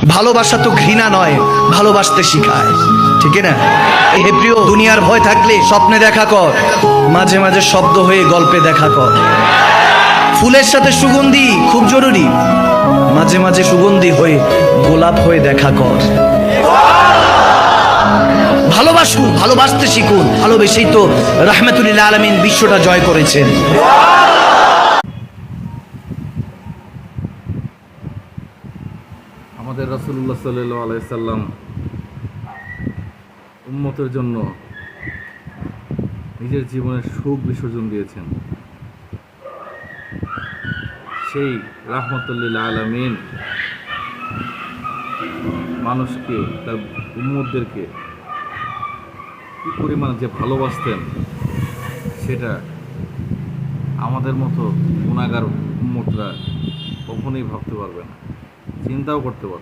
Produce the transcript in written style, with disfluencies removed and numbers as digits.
ভালোবাসা তো ঘৃণা নয়, ভালোবাসতে শিখায়, ঠিক না? হে প্রিয়, দুনিয়ার ভয় থাকলে স্বপ্নে দেখা কর, মাঝে মাঝে শব্দ হয়ে গল্পে দেখা কর। ফুলের সাথে সুগন্ধি খুব জরুরি, মাঝে মাঝে সুগন্ধি হয়ে গোলাপ হয়ে দেখা কর। ভালোবাসুন, ভালোবাসতে শিখুন। ভালোবেসেই তো রাহমাতুল লিল আলামিন বিশ্বটা জয় করেছেন। আমাদের রাসূলুল্লাহ সাল্লাল্লাহু আলাইহি সাল্লাম উম্মতের জন্য নিজের জীবনের সুখ বিসর্জন দিয়েছেন। সেই রাহমাতুল লিল আলামিন মানুষকে, তার উম্মতদেরকে কী পরিমাণে যে ভালোবাসতেন, সেটা আমাদের মতো গুনাহগার উম্মতরা কখনোই ভাবতে পারবে না, চিন্তাও করতে পারবে না।